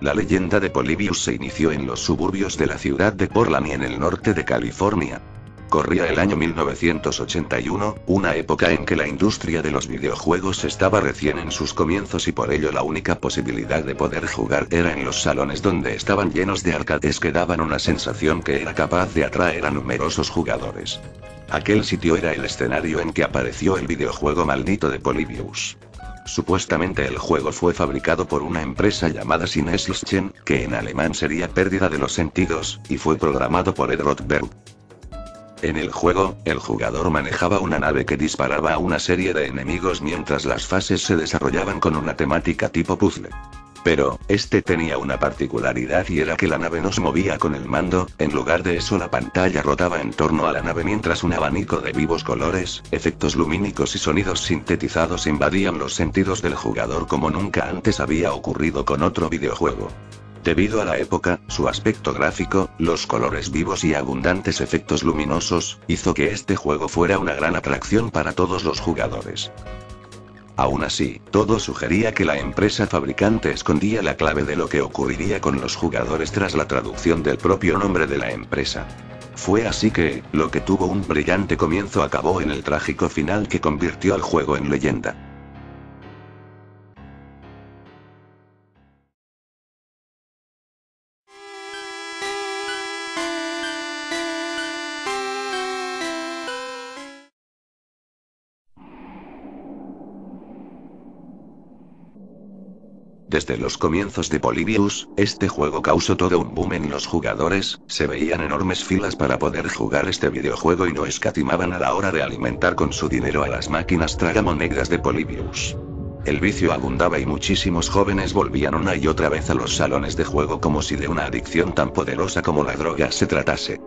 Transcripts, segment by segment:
La leyenda de Polybius se inició en los suburbios de la ciudad de Portland y en el norte de California. Corría el año 1981, una época en que la industria de los videojuegos estaba recién en sus comienzos y por ello la única posibilidad de poder jugar era en los salones donde estaban llenos de arcades que daban una sensación que era capaz de atraer a numerosos jugadores. Aquel sitio era el escenario en que apareció el videojuego maldito de Polybius. Supuestamente el juego fue fabricado por una empresa llamada Sinnesischen, que en alemán sería pérdida de los sentidos, y fue programado por Ed Rothberg. En el juego, el jugador manejaba una nave que disparaba a una serie de enemigos mientras las fases se desarrollaban con una temática tipo puzzle. Pero, este tenía una particularidad y era que la nave no se movía con el mando, en lugar de eso la pantalla rotaba en torno a la nave mientras un abanico de vivos colores, efectos lumínicos y sonidos sintetizados invadían los sentidos del jugador como nunca antes había ocurrido con otro videojuego. Debido a la época, su aspecto gráfico, los colores vivos y abundantes efectos luminosos, hizo que este juego fuera una gran atracción para todos los jugadores. Aún así, todo sugería que la empresa fabricante escondía la clave de lo que ocurriría con los jugadores tras la traducción del propio nombre de la empresa. Fue así que, lo que tuvo un brillante comienzo acabó en el trágico final que convirtió al juego en leyenda. Desde los comienzos de Polybius, este juego causó todo un boom en los jugadores, se veían enormes filas para poder jugar este videojuego y no escatimaban a la hora de alimentar con su dinero a las máquinas tragamonedas de Polybius. El vicio abundaba y muchísimos jóvenes volvían una y otra vez a los salones de juego como si de una adicción tan poderosa como la droga se tratase.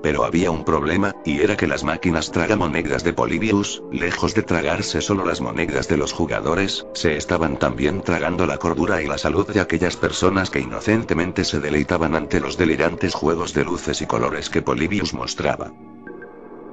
Pero había un problema, y era que las máquinas tragamonedas de Polybius, lejos de tragarse solo las monedas de los jugadores, se estaban también tragando la cordura y la salud de aquellas personas que inocentemente se deleitaban ante los delirantes juegos de luces y colores que Polybius mostraba.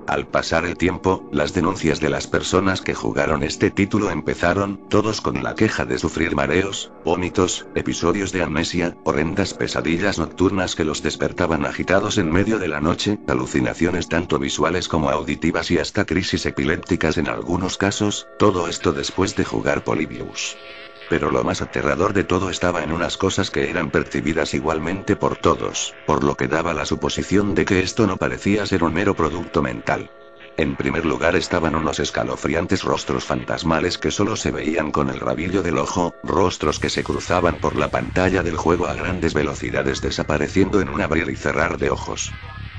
Al pasar el tiempo, las denuncias de las personas que jugaron este título empezaron, todos con la queja de sufrir mareos, vómitos, episodios de amnesia, horrendas pesadillas nocturnas que los despertaban agitados en medio de la noche, alucinaciones tanto visuales como auditivas y hasta crisis epilépticas en algunos casos, todo esto después de jugar Polybius. Pero lo más aterrador de todo estaba en unas cosas que eran percibidas igualmente por todos, por lo que daba la suposición de que esto no parecía ser un mero producto mental. En primer lugar estaban unos escalofriantes rostros fantasmales que solo se veían con el rabillo del ojo, rostros que se cruzaban por la pantalla del juego a grandes velocidades desapareciendo en un abrir y cerrar de ojos.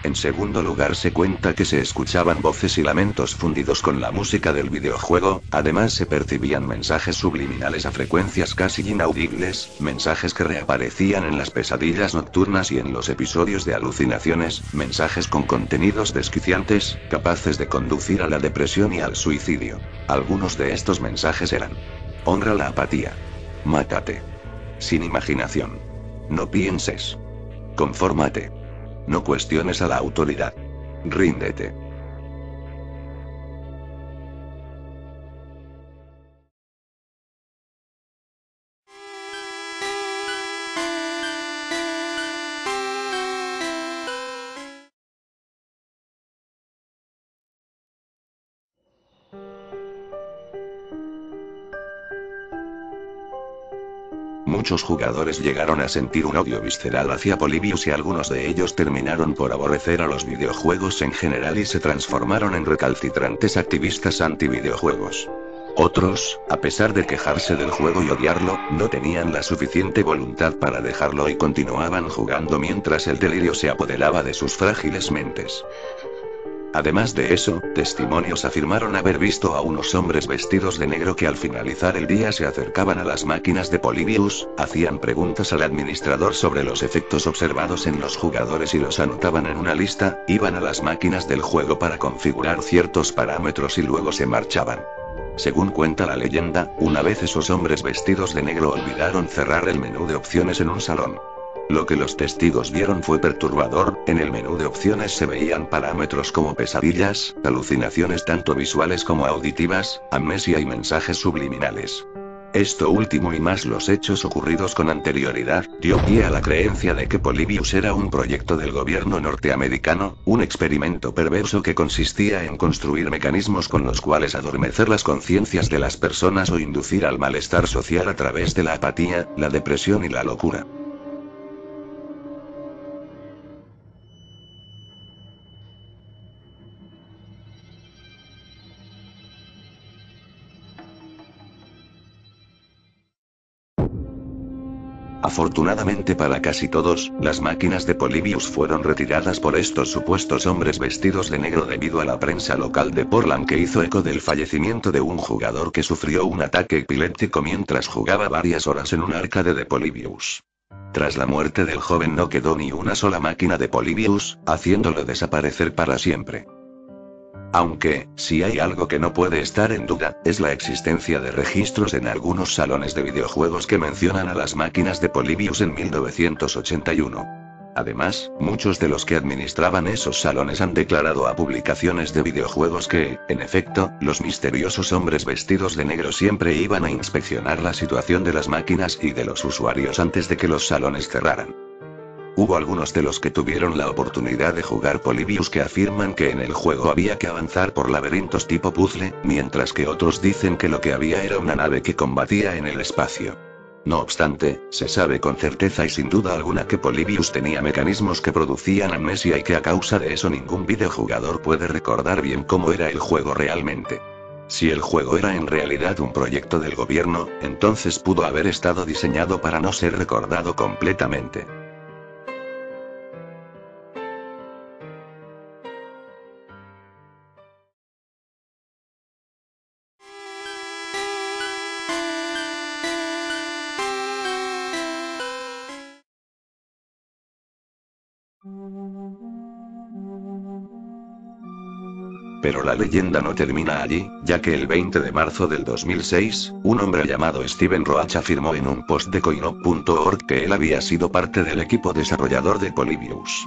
En segundo lugar se cuenta que se escuchaban voces y lamentos fundidos con la música del videojuego, además se percibían mensajes subliminales a frecuencias casi inaudibles, mensajes que reaparecían en las pesadillas nocturnas y en los episodios de alucinaciones, mensajes con contenidos desquiciantes, capaces de conducir a la depresión y al suicidio. Algunos de estos mensajes eran: honra la apatía. Mátate. Sin imaginación. No pienses. Confórmate. No cuestiones a la autoridad. Ríndete. Muchos jugadores llegaron a sentir un odio visceral hacia Polybius y algunos de ellos terminaron por aborrecer a los videojuegos en general y se transformaron en recalcitrantes activistas anti-videojuegos. Otros, a pesar de quejarse del juego y odiarlo, no tenían la suficiente voluntad para dejarlo y continuaban jugando mientras el delirio se apoderaba de sus frágiles mentes. Además de eso, testimonios afirmaron haber visto a unos hombres vestidos de negro que al finalizar el día se acercaban a las máquinas de Polybius, hacían preguntas al administrador sobre los efectos observados en los jugadores y los anotaban en una lista, iban a las máquinas del juego para configurar ciertos parámetros y luego se marchaban. Según cuenta la leyenda, una vez esos hombres vestidos de negro olvidaron cerrar el menú de opciones en un salón. Lo que los testigos vieron fue perturbador, en el menú de opciones se veían parámetros como pesadillas, alucinaciones tanto visuales como auditivas, amnesia y mensajes subliminales. Esto último y más los hechos ocurridos con anterioridad, dio pie a la creencia de que Polybius era un proyecto del gobierno norteamericano, un experimento perverso que consistía en construir mecanismos con los cuales adormecer las conciencias de las personas o inducir al malestar social a través de la apatía, la depresión y la locura. Afortunadamente para casi todos, las máquinas de Polybius fueron retiradas por estos supuestos hombres vestidos de negro debido a la prensa local de Portland que hizo eco del fallecimiento de un jugador que sufrió un ataque epiléptico mientras jugaba varias horas en un arcade de Polybius. Tras la muerte del joven no quedó ni una sola máquina de Polybius, haciéndolo desaparecer para siempre. Aunque, si hay algo que no puede estar en duda, es la existencia de registros en algunos salones de videojuegos que mencionan a las máquinas de Polybius en 1981. Además, muchos de los que administraban esos salones han declarado a publicaciones de videojuegos que, en efecto, los misteriosos hombres vestidos de negro siempre iban a inspeccionar la situación de las máquinas y de los usuarios antes de que los salones cerraran. Hubo algunos de los que tuvieron la oportunidad de jugar Polybius que afirman que en el juego había que avanzar por laberintos tipo puzzle, mientras que otros dicen que lo que había era una nave que combatía en el espacio. No obstante, se sabe con certeza y sin duda alguna que Polybius tenía mecanismos que producían amnesia y que a causa de eso ningún videojugador puede recordar bien cómo era el juego realmente. Si el juego era en realidad un proyecto del gobierno, entonces pudo haber estado diseñado para no ser recordado completamente. Pero la leyenda no termina allí, ya que el 20 de marzo del 2006, un hombre llamado Steven Roach afirmó en un post de Coinop.org que él había sido parte del equipo desarrollador de Polybius.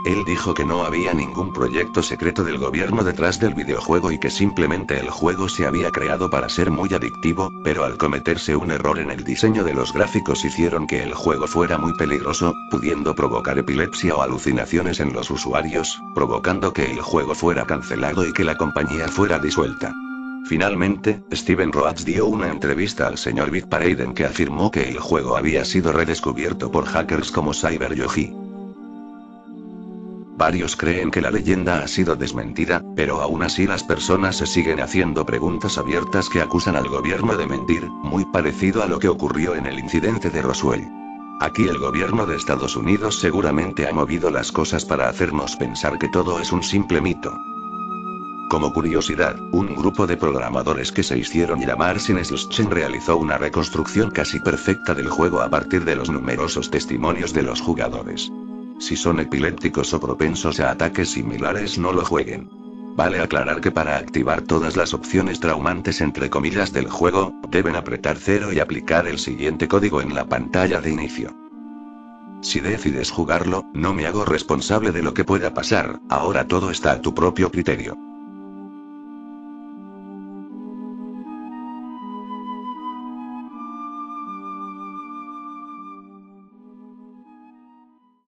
Él dijo que no había ningún proyecto secreto del gobierno detrás del videojuego y que simplemente el juego se había creado para ser muy adictivo, pero al cometerse un error en el diseño de los gráficos hicieron que el juego fuera muy peligroso, pudiendo provocar epilepsia o alucinaciones en los usuarios, provocando que el juego fuera cancelado y que la compañía fuera disuelta. Finalmente, Steven Roach dio una entrevista al Sr. Big Parade en que afirmó que el juego había sido redescubierto por hackers como CyberYogi. Varios creen que la leyenda ha sido desmentida, pero aún así las personas se siguen haciendo preguntas abiertas que acusan al gobierno de mentir, muy parecido a lo que ocurrió en el incidente de Roswell. Aquí el gobierno de Estados Unidos seguramente ha movido las cosas para hacernos pensar que todo es un simple mito. Como curiosidad, un grupo de programadores que se hicieron llamar Sinesuschen realizó una reconstrucción casi perfecta del juego a partir de los numerosos testimonios de los jugadores. Si son epilépticos o propensos a ataques similares, no lo jueguen. Vale aclarar que para activar todas las opciones traumantes entre comillas del juego, deben apretar 0 y aplicar el siguiente código en la pantalla de inicio. Si decides jugarlo, no me hago responsable de lo que pueda pasar, ahora todo está a tu propio criterio.